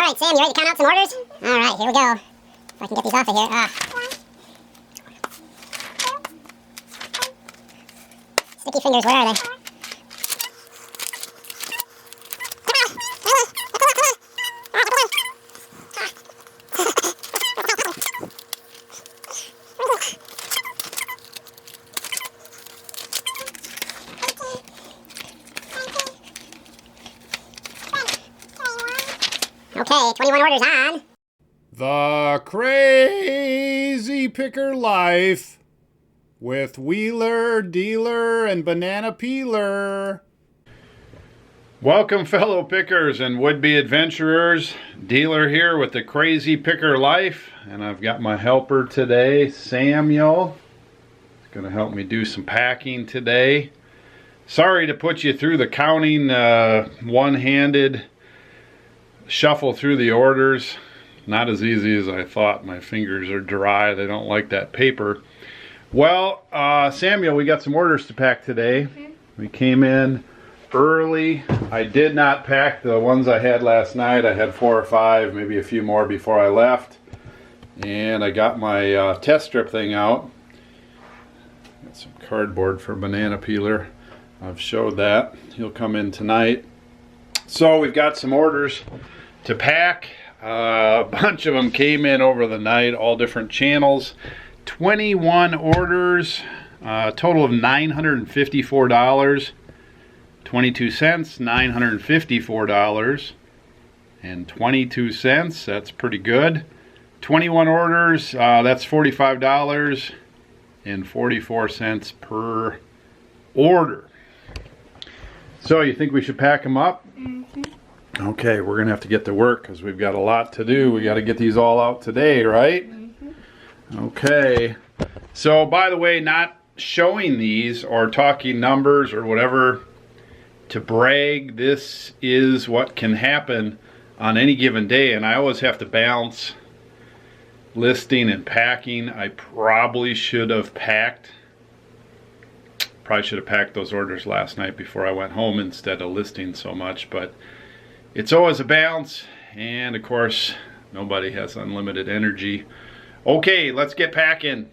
right, Sam, you ready to count out some orders? All right, here we go. If I can get these off of here. Sticky fingers, where are they? Okay, 21 orders on. The Crazy Picker Life with Wheeler, Dealer, and Banana Peeler. Welcome, fellow pickers and would-be adventurers. Dealer here with the Crazy Picker Life, and I've got my helper today, Samuel. He's going to help me do some packing today. Sorry to put you through the counting one-handed shuffle through the orders. Not as easy as I thought. My fingers are dry. They don't like that paper. Well, Samuel, we got some orders to pack today. We came in early. I did not pack the ones I had last night. I had 4 or 5, maybe a few more before I left. And I got my test strip thing out. Got some cardboard for Banana Peeler. I've showed that. He'll come in tonight. So we've got some orders to pack. A bunch of them came in over the night, all different channels. 21 orders, total of $954. 22 cents, $954 and 22 cents. That's pretty good. 21 orders, that's $45 and 44 cents per order. So you think we should pack them up? Okay, we're gonna have to get to work because we've got a lot to do. We got to get these all out today, right? Okay. So by the way, not showing these or talking numbers or whatever to brag. This is what can happen on any given day, and I always have to balance listing and packing. I probably should have packed those orders last night before I went home instead of listing so much, but it's always a balance, and of course nobody has unlimited energy. Okay, let's get packing.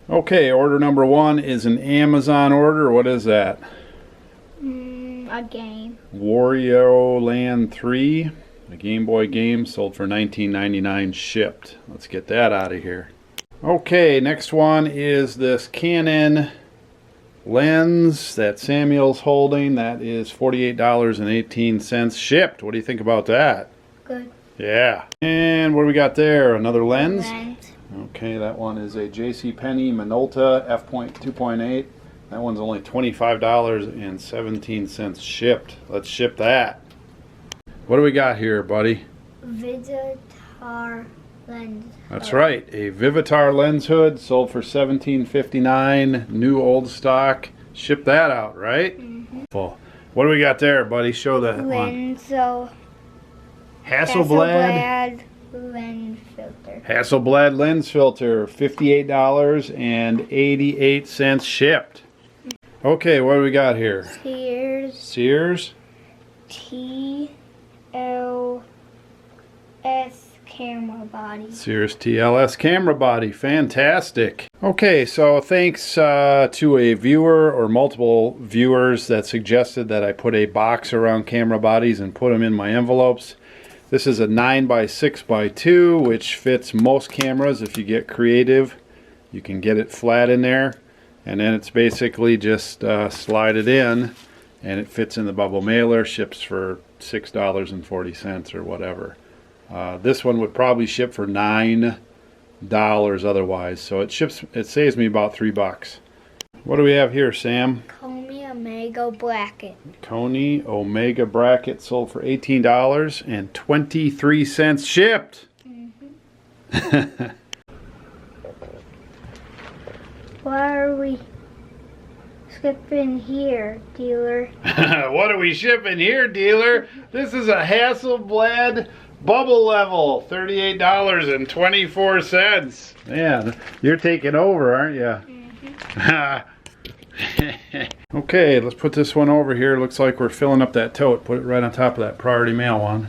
Okay, order number 1 is an Amazon order. What is that? A game. Wario Land 3, a Game Boy game, sold for $19.99 shipped. Let's get that out of here. Okay, next one is this Canon lens that Samuel's holding. That is $48.18 shipped. What do you think about that? Good. Yeah. And what do we got there? Another lens? Lens. Okay, that one is a JCPenney Minolta f2.8. That one's only $25.17 shipped. Let's ship that. What do we got here, buddy? Vivitar lens. That's right, a Vivitar lens hood, sold for $17.59, new old stock. Ship that out, right? Well, what do we got there, buddy? Show that one. Hasselblad lens filter. Hasselblad lens filter, $58.88 shipped. Okay, what do we got here? Sears TLS camera body. Sears TLS camera body. Fantastic. Okay, so thanks to a viewer or multiple viewers that suggested that I put a box around camera bodies and put them in my envelopes. This is a 9x6x2, which fits most cameras. If you get creative, you can get it flat in there, and then it's basically just slide it in and it fits in the bubble mailer. Ships for $6.40 or whatever. This one would probably ship for $9 otherwise, so it saves me about $3. What do we have here, Sam? Colby Omega bracket. Coney Omega bracket, sold for $18.23 shipped. Why are we shipping here, dealer? What are we shipping here, dealer? This is a Hasselblad bubble level, $38.24. Man, you're taking over, aren't you? Okay, let's put this one over here. Looks like we're filling up that tote. Put it right on top of that priority mail one.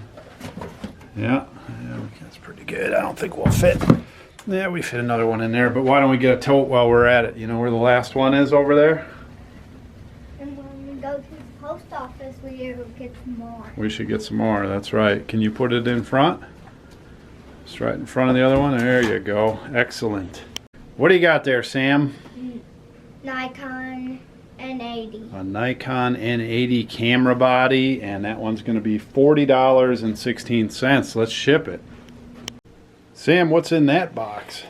Yeah, that's pretty good. I don't think we'll fit. Yeah, we fit another one in there, but why don't we get a tote while we're at it? You know where the last one is over there? And when we go to the post office, we get some more. We should get some more, that's right. Can you put it in front? It's right in front of the other one. There you go. Excellent. What do you got there, Sam? Nikon N80. A Nikon N80 camera body, and that one's going to be $40.16. Let's ship it. Sam, what's in that box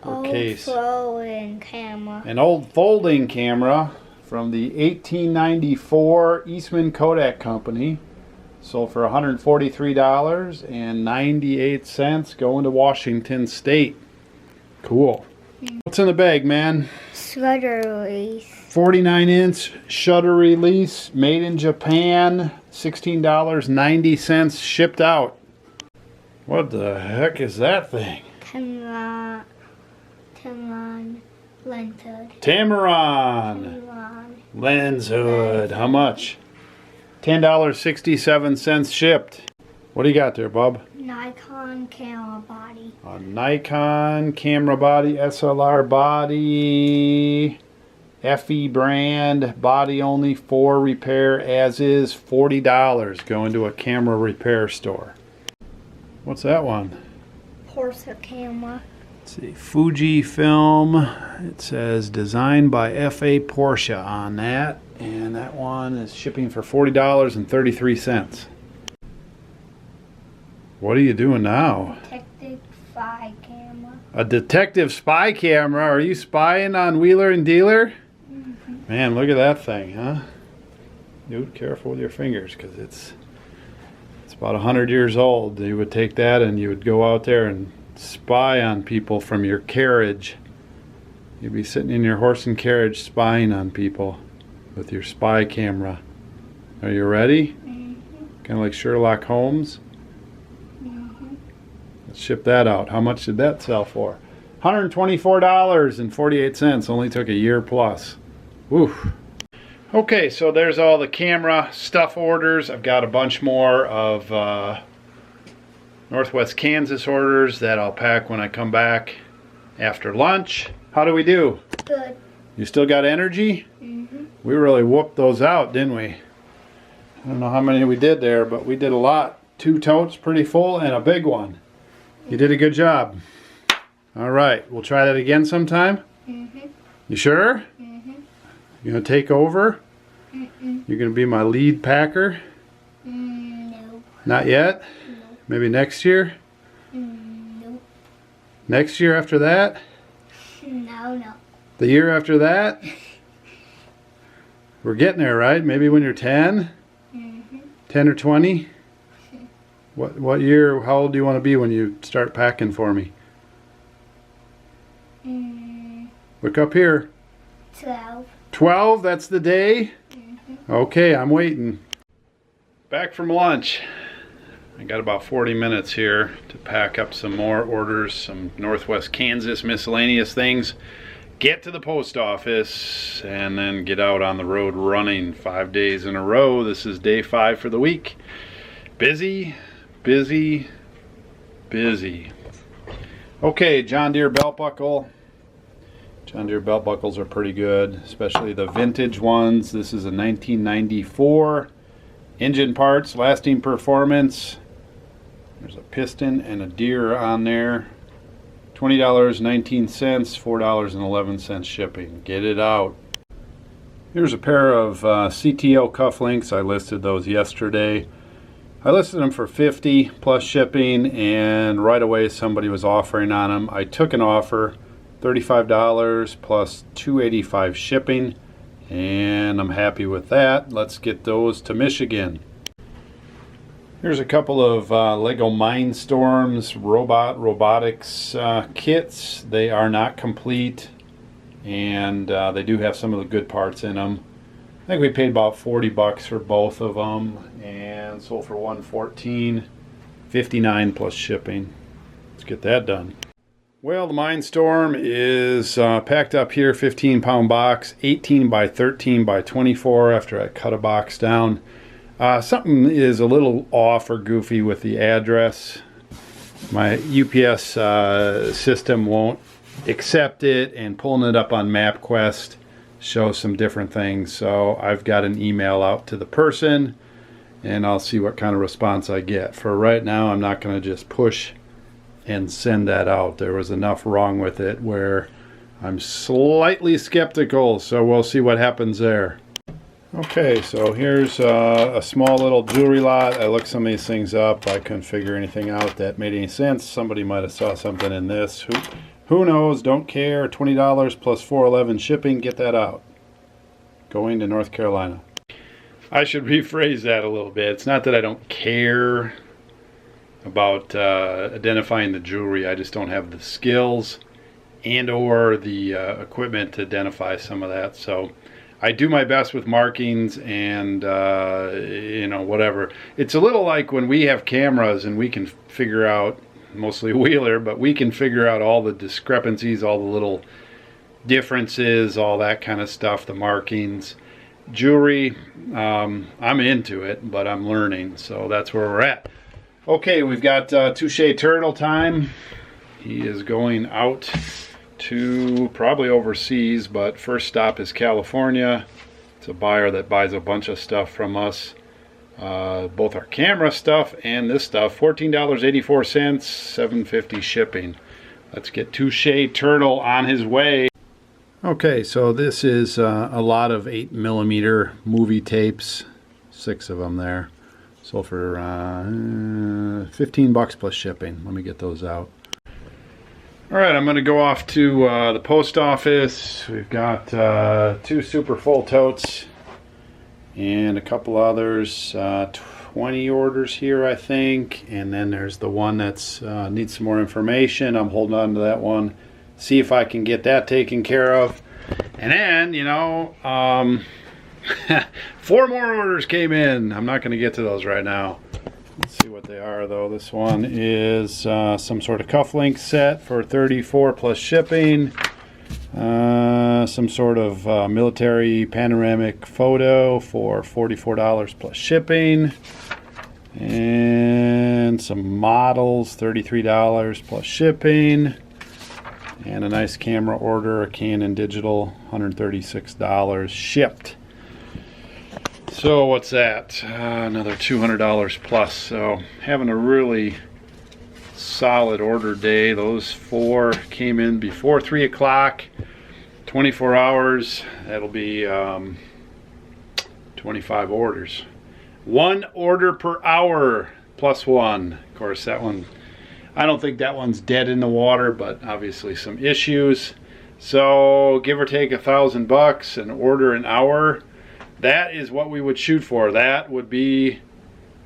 or case? Folding camera. An old folding camera from the 1894 Eastman Kodak Company. Sold for $143.98 going to Washington State. Cool. What's in the bag, man? Shutter release. 49-inch shutter release, made in Japan, $16.90 shipped out. What the heck is that thing? Tamron lens hood. Tamaron lens hood. How much? $10.67 shipped. What do you got there, bub? Nikon camera body. A Nikon camera body, SLR body, FE brand, body only, for repair as is, $40. Going to a camera repair store. What's that one? Porsa camera. Let's see, Fuji film. It says designed by FA Porsche on that, and that one is shipping for $40.33. What are you doing now? Detective spy camera. A detective spy camera? Are you spying on Wheeler and Dealer? Man, look at that thing, huh? Dude, careful with your fingers, because it's about 100 years old. You would take that and you would go out there and spy on people from your carriage. You'd be sitting in your horse and carriage spying on people with your spy camera. Are you ready? Kind of like Sherlock Holmes? Let's ship that out. How much did that sell for? $124.48. Only took a year plus. Oof. Okay, so there's all the camera stuff orders. I've got a bunch more of Northwest Kansas orders that I'll pack when I come back after lunch. How do we do? Good. You still got energy? We really whooped those out, didn't we? I don't know how many we did there, but we did a lot. 2 totes pretty full and a big one. You did a good job. All right, we'll try that again sometime. You sure? You gonna take over? You're gonna be my lead packer? No. Not yet? No. Maybe next year? No. Next year after that? No. The year after that? We're getting there, right? Maybe when you're 10? 10 or 20? What year, how old do you want to be when you start packing for me? Look up here. 12. 12, that's the day? Okay, I'm waiting. Back from lunch. I got about 40 minutes here to pack up some more orders, some Northwest Kansas miscellaneous things, get to the post office, and then get out on the road running 5 days in a row. This is day 5 for the week. Busy, busy, busy. Okay, John Deere belt buckle. John Deere belt buckles are pretty good, especially the vintage ones. This is a 1994. Engine parts, lasting performance. There's a piston and a Deere on there. $20.19, $4.11 shipping. Get it out. Here's a pair of CTL cufflinks. I listed those yesterday. I listed them for $50 plus shipping, and right away somebody was offering on them. I took an offer, $35 plus $2.85 shipping, and I'm happy with that. Let's get those to Michigan. Here's a couple of Lego Mindstorms robotics kits. They are not complete, and they do have some of the good parts in them. I think we paid about $40 for both of them, and sold for $114.59 plus shipping. Let's get that done. Well, the Mindstorm is packed up here, 15-pound box, 18 by 13 by 24 after I cut a box down. Something is a little off or goofy with the address. My UPS system won't accept it, and pulling it up on MapQuest shows some different things. So I've got an email out to the person, and I'll see what kind of response I get. For right now, I'm not going to just push and send that out. There was enough wrong with it where I'm slightly skeptical, so we'll see what happens there. Okay, so here's a small little jewelry lot. I looked some of these things up. I couldn't figure anything out that made any sense. Somebody might have saw something in this. Who knows? Don't care. $20 plus $4.11 shipping. Get that out. Going to North Carolina. I should rephrase that a little bit. It's not that I don't care about identifying the jewelry. I just don't have the skills and or the equipment to identify some of that. So I do my best with markings and you know, whatever. It's a little like when we have cameras and we can figure out, mostly Wheeler, but we can figure out all the discrepancies, all the little differences, all that kind of stuff, the markings. Jewelry, I'm into it, but I'm learning, so that's where we're at. Okay, we've got Touche Turtle time. He is going out to probably overseas, but first stop is California. It's a buyer that buys a bunch of stuff from us, both our camera stuff and this stuff. $14.84, $7.50 shipping. Let's get Touche Turtle on his way. Okay, so this is a lot of 8mm movie tapes, 6 of them there. So for $15 plus shipping. Let me get those out. All right, I'm going to go off to the post office. We've got 2 super full totes and a couple others. 20 orders here, I think. And then there's the one that's needs some more information. I'm holding on to that one. See if I can get that taken care of. And then, you know, 4 more orders came in. I'm not going to get to those right now. Let's see what they are, though. This one is some sort of cufflink set for $34 plus shipping. Some sort of military panoramic photo for $44 plus shipping. And some models, $33 plus shipping. And a nice camera order, a Canon digital, $136 shipped. So what's that? Another $200 plus. So having a really solid order day. Those 4 came in before 3 o'clock. 24 hours. That'll be 25 orders. 1 order per hour plus 1. Of course, that one, I don't think that one's dead in the water, but obviously some issues. So give or take $1,000 an order an hour. That is what we would shoot for. That would be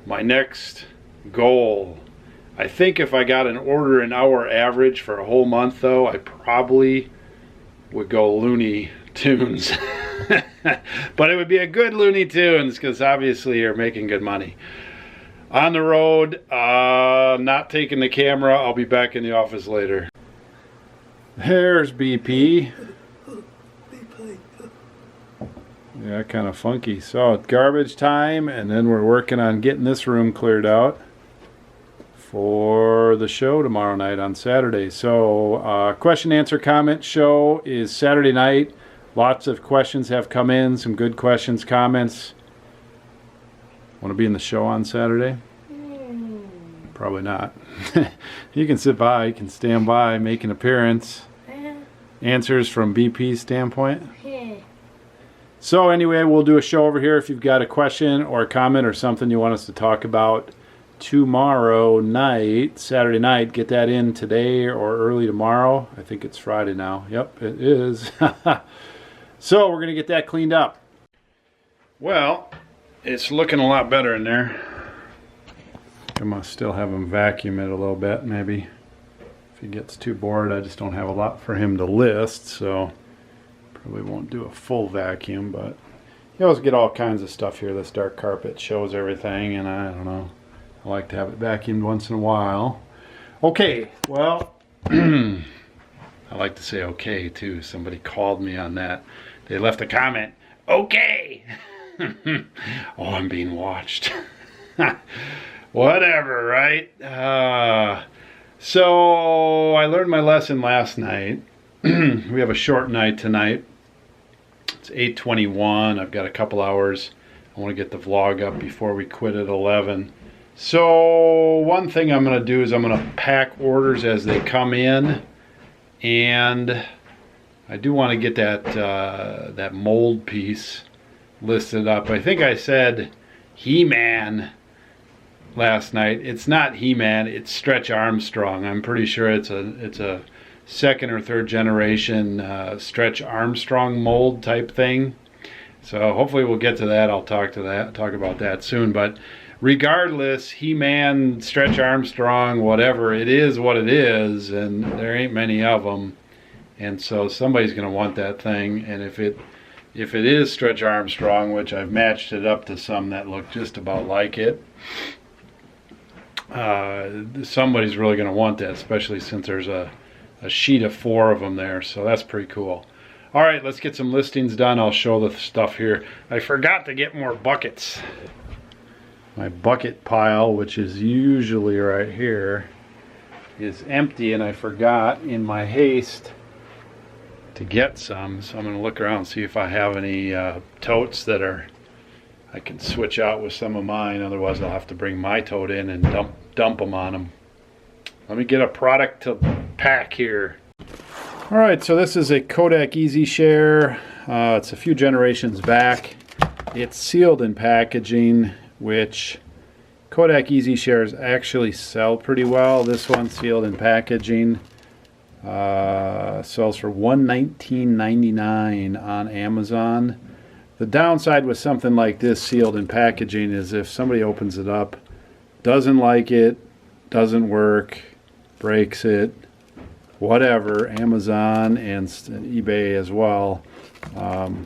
my next goal. I think if I got an order an hour average for a whole month, though, I probably would go Looney Tunes. But it would be a good Looney Tunes because obviously you're making good money. On the road, not taking the camera. I'll be back in the office later. There's BP. Yeah, kind of funky. So it's garbage time, and then we're working on getting this room cleared out for the show tomorrow night on Saturday. So question, answer, comment show is Saturday night. Lots of questions have come in, some good questions, comments. Want to be in the show on Saturday? Probably not. You can sit by, you can stand by, make an appearance. Answers from BP's standpoint. So anyway, we'll do a show over here if you've got a question or a comment or something you want us to talk about tomorrow night, Saturday night. Get that in today or early tomorrow. I think it's Friday now. Yep, it is. So we're going to get that cleaned up. Well, it's looking a lot better in there. I must still have him vacuum it a little bit, maybe. If he gets too bored, I just don't have a lot for him to list, so probably won't do a full vacuum, but you always get all kinds of stuff here. This dark carpet shows everything, and I don't know. I like to have it vacuumed once in a while. Okay, well, I like to say okay, too. Somebody called me on that. They left a comment, okay. Oh, I'm being watched. Whatever, right? So I learned my lesson last night. We have a short night tonight. It's 8:21. I've got a couple hours. I want to get the vlog up before we quit at 11. So one thing I'm going to do is I'm going to pack orders as they come in, and I do want to get that mold piece listed up. I think I said He-Man last night. It's not He-Man, it's Stretch Armstrong. I'm pretty sure it's a second or third generation Stretch Armstrong mold type thing. So hopefully we'll get to that. I'll talk about that soon. But regardless, He-Man, Stretch Armstrong, whatever, it is what it is, and there ain't many of them. And so somebody's going to want that thing. And if it is Stretch Armstrong, which I've matched it up to some that look just about like it, somebody's really going to want that, especially since there's a sheet of 4 of them there. So that's pretty cool. All right, let's get some listings done. I'll show the stuff here. I forgot to get more buckets. My bucket pile, which is usually right here, is empty, and I forgot in my haste to get some. So I'm going to look around and see if I have any totes that I can switch out with some of mine. Otherwise, I'll have to bring my tote in and dump them on them. Let me get a product to pack here. All right, so this is a Kodak Easy Share. It's a few generations back. It's sealed in packaging, which Kodak Easy Shares actually sell pretty well. This one sealed in packaging sells for $119.99 on Amazon. The downside with something like this sealed in packaging is if somebody opens it up, doesn't like it, doesn't work, breaks it, whatever, Amazon and eBay as well,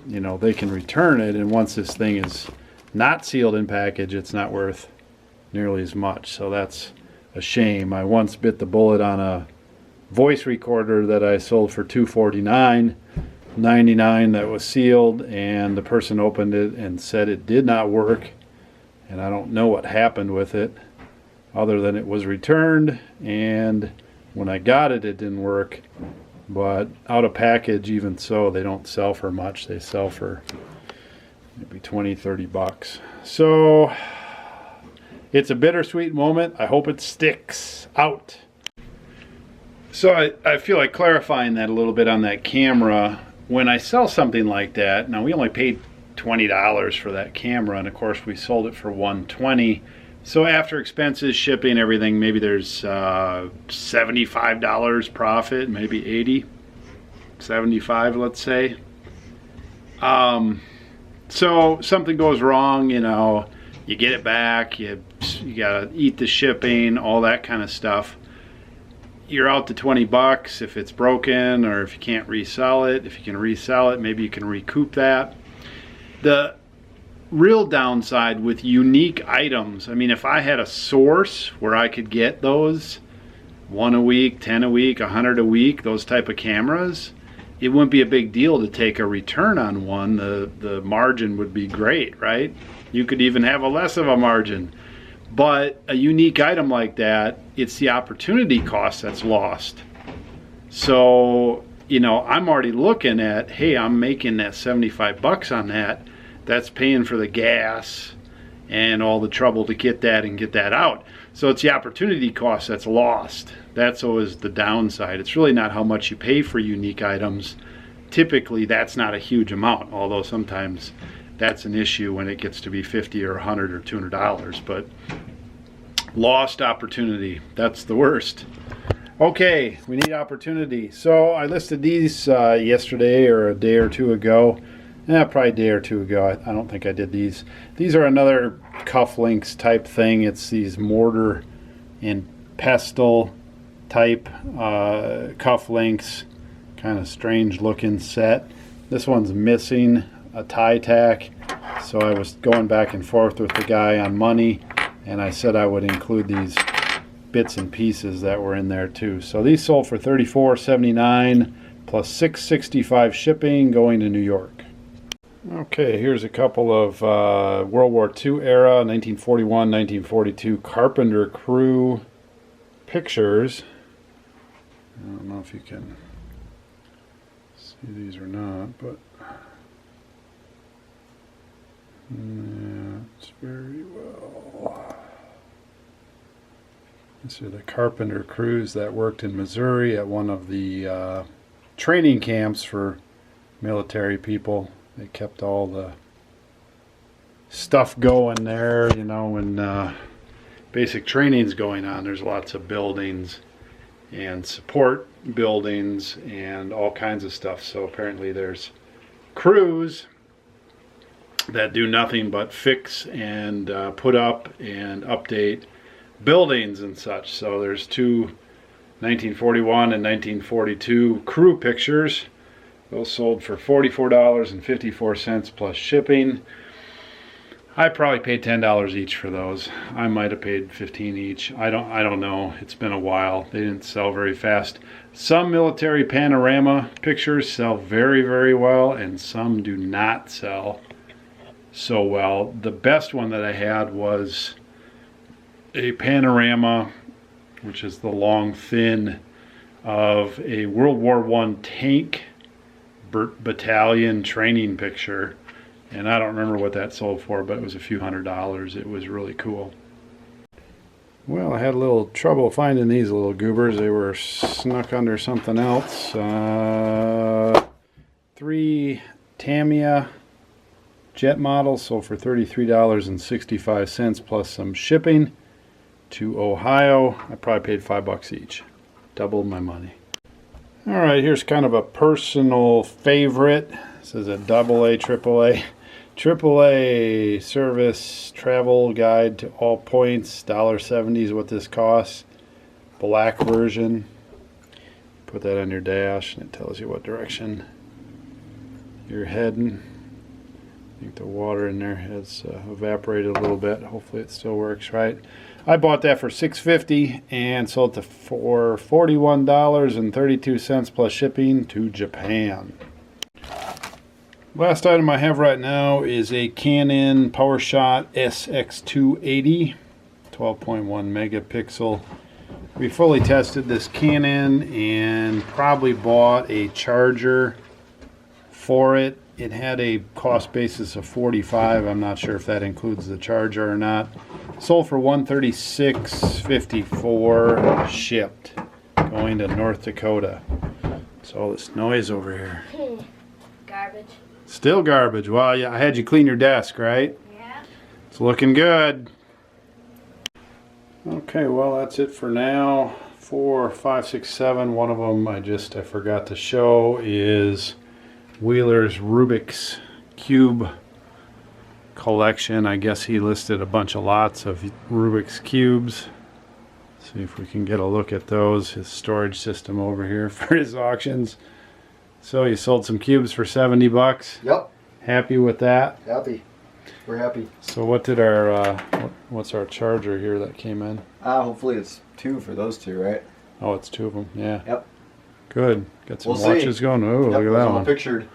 you know, they can return it, and once this thing is not sealed in package, it's not worth nearly as much. So that's a shame. I once bit the bullet on a voice recorder that I sold for $249.99 that was sealed, and the person opened it and said it did not work, and I don't know what happened with it other than it was returned, and when I got it, it didn't work. But out of package, even so, they don't sell for much. They sell for maybe 20, 30 bucks. So it's a bittersweet moment. I hope it sticks out. So I feel like clarifying that a little bit on that camera. When I sell something like that, now we only paid $20 for that camera, and of course we sold it for $120. So after expenses, shipping, everything, maybe there's $75 profit, maybe 80, 75, let's say. So something goes wrong, you know, you get it back, you gotta eat the shipping, all that kind of stuff. You're out to 20 bucks if it's broken, or if you can't resell it. If you can resell it, maybe you can recoup that. The real downside with unique items, I mean, if I had a source where I could get those 1 a week, 10 a week, 100 a week, those type of cameras, it wouldn't be a big deal to take a return on one. The margin would be great, right? You could even have a less of a margin. But a unique item like that, it's the opportunity cost that's lost. So, you know, I'm already looking at, hey, I'm making that 75 bucks on that. That's paying for the gas and all the trouble to get that and get that out. So it's the opportunity cost that's lost. That's always the downside. It's really not how much you pay for unique items. Typically, that's not a huge amount, although sometimes that's an issue when it gets to be $50 or $100 or $200. But lost opportunity, that's the worst. Okay, we need opportunity. So I listed these yesterday or a day or two ago. Probably a day or two ago. I don't think I did these. These are another cufflinks type thing. It's these mortar and pestle type cufflinks. Kind of strange looking set. This one's missing a tie tack. So I was going back and forth with the guy on money, and I said I would include these bits and pieces that were in there too. So these sold for $34.79 plus $6.65 shipping going to New York. Okay, here's a couple of World War II era, 1941, 1942 carpenter crew pictures. I don't know if you can see these or not, but yeah, it's very well. These are the carpenter crews that worked in Missouri at one of the training camps for military people. They kept all the stuff going there, you know, when basic training's going on. There's lots of buildings and support buildings and all kinds of stuff. So apparently there's crews that do nothing but fix and put up and update buildings and such. So there's two 1941 and 1942 crew pictures. Those sold for $44.54 plus shipping. I probably paid $10 each for those. I might have paid $15 each. I don't know. It's been a while. They didn't sell very fast. Some military panorama pictures sell very, very well, and some do not sell so well. The best one that I had was a panorama, which is the long thin, of a World War I tank battalion training picture, and I don't remember what that sold for, but it was a few $100s. It was really cool. Well, I had a little trouble finding these little goobers. They were snuck under something else. 3 Tamiya jet models sold for $33.65 plus some shipping to Ohio. I probably paid $5 each. Doubled my money. All right, here's kind of a personal favorite. This is a AA, AAA. AAA service travel guide to all points. $1.70 is what this costs. Black version. Put that on your dash and it tells you what direction you're heading. I think the water in there has evaporated a little bit. Hopefully it still works right. I bought that for $6.50 and sold it for $41.32 plus shipping to Japan. Last item I have right now is a Canon PowerShot SX280, 12.1 megapixel. We fully tested this Canon and probably bought a charger for it. It had a cost basis of $45. I'm not sure if that includes the charger or not. Sold for $136.54 shipped, going to North Dakota. It's all this noise over here. Garbage. Still garbage. Well, yeah, I had you clean your desk, right? Yeah. It's looking good. Okay, well, that's it for now. 4, 5, 6, 7. One of them I forgot to show is Wheeler's Rubik's Cube collection. I guess he listed a bunch of lots of Rubik's Cubes. See if we can get a look at those. His storage system over here for his auctions. So you sold some cubes for $70. Yep. Happy with that? Happy. We're happy. So what did our what's our charger here that came in? Hopefully it's 2 for those 2, right? Oh, it's 2 of them. Yeah. Yep. Good. Got some We'll watches see. going. Oh, Yep, look at that one. Pictured.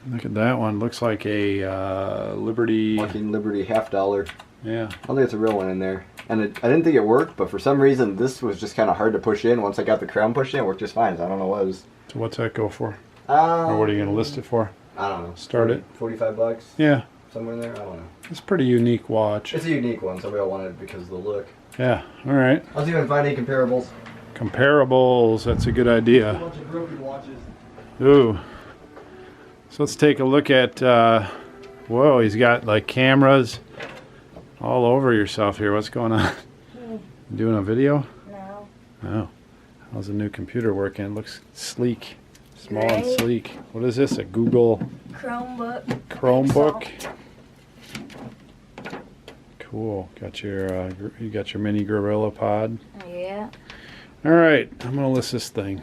Look at that one. Looks like a Liberty. Fucking Liberty $50. Yeah. I don't think it's a real one in there. And I didn't think it worked, but for some reason this was just kind of hard to push in. Once I got the crown pushed in, it worked just fine. So I don't know what it was. So what's that go for? Or what are you going to list it for? I don't know. Start it. $45. Yeah. Somewhere in there. I don't know. It's a pretty unique watch. It's a unique one. Somebody will want it because of the look. Yeah. All right. I'll see if I can find any comparables. Comparables. That's a good A idea. bunch of broken watches. Ooh. So let's take a look at. Whoa, he's got like cameras all over yourself here. What's going on? You doing a video? No. Oh. How's the new computer working? It looks sleek. Small and Right. sleek. What is this? A Google Chromebook. Cool. Got your you got your mini Gorilla Pod. Yeah. All right, I'm gonna list this thing.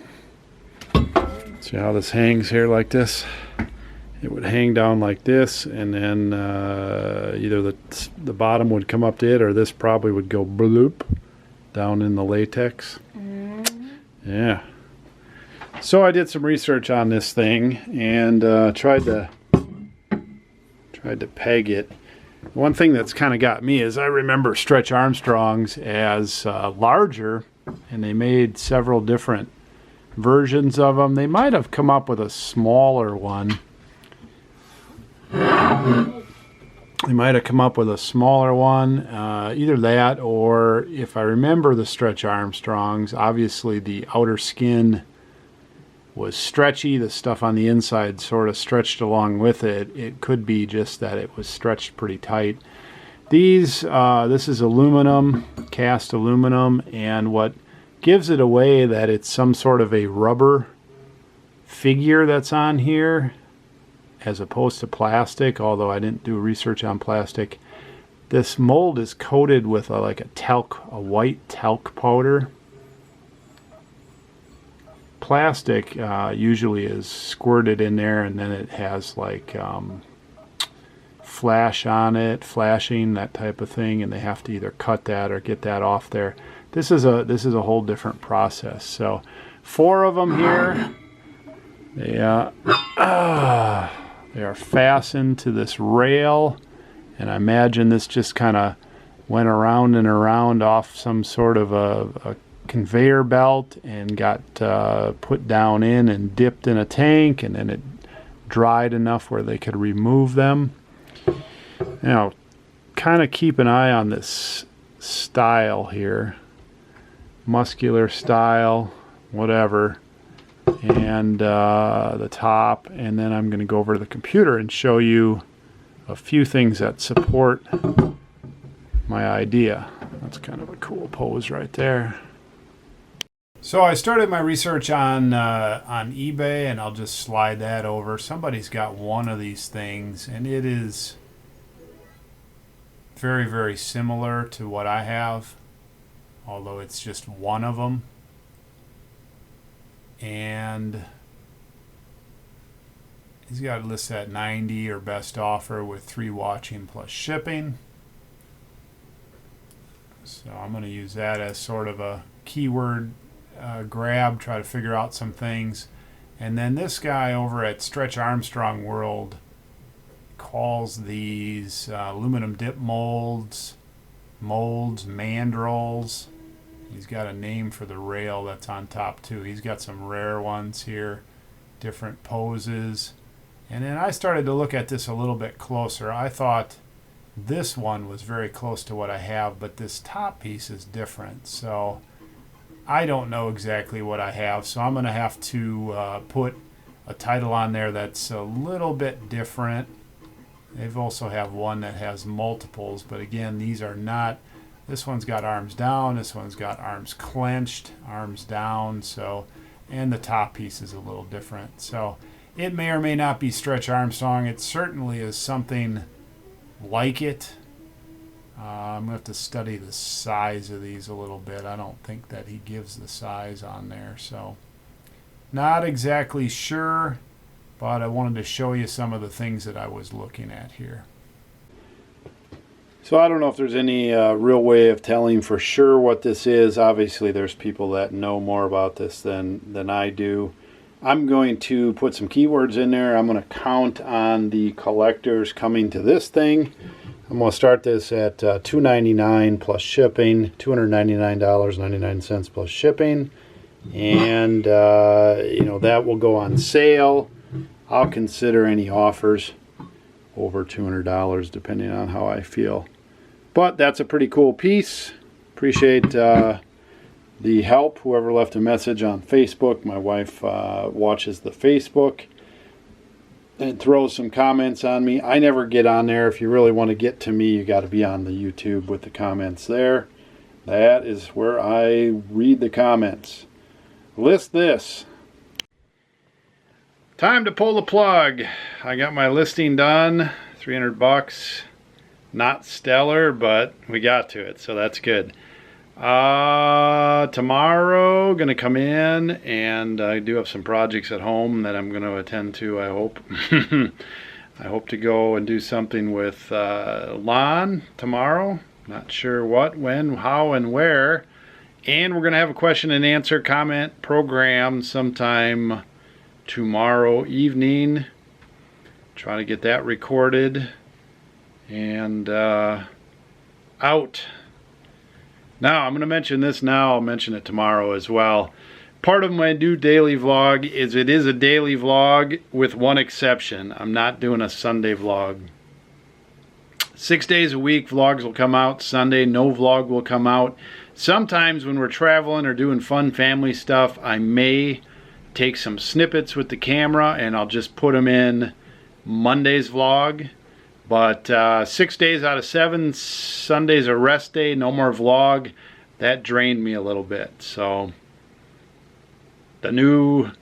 See how this hangs here like this? It would hang down like this, and then either the bottom would come up to it, or this probably would go bloop down in the latex. Yeah. So I did some research on this thing and tried to tried to peg it. One thing that's kind of got me is I remember Stretch Armstrongs as larger, and they made several different versions of them. They might have come up with a smaller one. They might have come up with a smaller one, either that, or if I remember the Stretch Armstrongs, obviously the outer skin was stretchy, the stuff on the inside sort of stretched along with it. It could be just that it was stretched pretty tight. This is aluminum, cast aluminum, and what gives it away that it's some sort of a rubber figure that's on here as opposed to plastic, although I didn't do research on plastic. This mold is coated with a white talc powder. Plastic usually is squirted in there, and then it has like flash on it, flashing, that type of thing, and they have to either cut that or get that off there. This is a whole different process. So 4 of them here. They are fastened to this rail, and I imagine this just kind of went around and around off some sort of a conveyor belt and got put down in and dipped in a tank, and then it dried enough where they could remove them. Now, kind of keep an eye on this style here, muscular style, whatever, and the top, and then I'm going to go over to the computer and show you a few things that support my idea. That's kind of a cool pose right there. So I started my research on eBay, and I'll just slide that over. Somebody's got one of these things, and it is very, very similar to what I have, although it's just one of them. And he's got it listed at $90 or best offer with 3 watching plus shipping. So I'm going to use that as sort of a keyword grab, try to figure out some things. And then this guy over at Stretch Armstrong World calls these aluminum dip molds, mandrels. He's got a name for the rail that's on top too. He's got some rare ones here, different poses. And then I started to look at this a little bit closer. I thought this one was very close to what I have, but this top piece is different. So I don't know exactly what I have, so I'm going to have to put a title on there that's a little bit different. They've also have one that has multiples, but again, these are not. This one's got arms down, this one's got arms clenched, arms down, so, and the top piece is a little different. So it may or may not be Stretch Armstrong. It certainly is something like it. I'm going to have to study the size of these a little bit. I don't think that he gives the size on there, so not exactly sure, but I wanted to show you some of the things that I was looking at here. So I don't know if there's any real way of telling for sure what this is. Obviously, there's people that know more about this than I do. I'm going to put some keywords in there. I'm going to count on the collectors coming to this thing. I'm going to start this at $299 plus shipping, $299.99 plus shipping, and that will go on sale. I'll consider any offers over $200 depending on how I feel. But that's a pretty cool piece. Appreciate the help, whoever left a message on Facebook. My wife watches the Facebook and throws some comments on me. I never get on there. If you really want to get to me, you got to be on the YouTube with the comments there. That is where I read the comments. List this. Time to pull the plug. I got my listing done. $300. Not stellar, but we got to it, so that's good. Tomorrow, gonna come in, and I do have some projects at home that I'm gonna attend to, I hope. I hope to go and do something with lawn tomorrow. Not sure what, when, how, and where. And we're gonna have a question and answer comment program sometime tomorrow evening. Try to get that recorded. and out. Now, I'm going to mention this now. I'll mention it tomorrow as well. Part of my new daily vlog is it is a daily vlog with one exception. I'm not doing a Sunday vlog. 6 days a week, vlogs will come out. Sunday, no vlog will come out. Sometimes when we're traveling or doing fun family stuff, I may take some snippets with the camera and I'll just put them in Monday's vlog. But 6 days out of 7, Sunday's a rest day, no more vlog. That drained me a little bit. So the new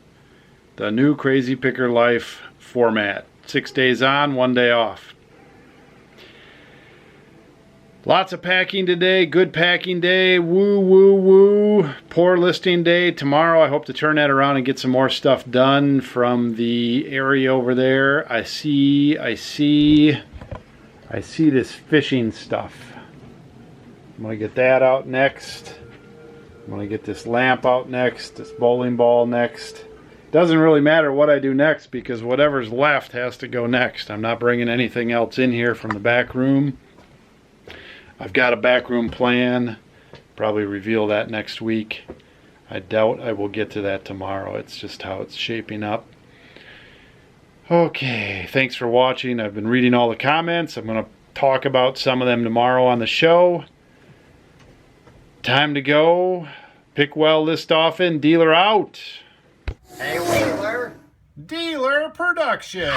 Crazy Picker Life format. 6 days on, 1 day off. Lots of packing today. Good packing day. Woo, woo, woo. Poor listing day. Tomorrow I hope to turn that around and get some more stuff done from the area over there. I see this fishing stuff. I'm going to get that out next. I'm going to get this lamp out next. This bowling ball next. Doesn't really matter what I do next because whatever's left has to go next. I'm not bringing anything else in here from the back room. I've got a backroom plan. Probably reveal that next week. I doubt I will get to that tomorrow. It's just how it's shaping up. Okay, thanks for watching. I've been reading all the comments. I'm going to talk about some of them tomorrow on the show. Time to go. Pick well, list often, dealer out. Hey, Wheeler. Dealer production.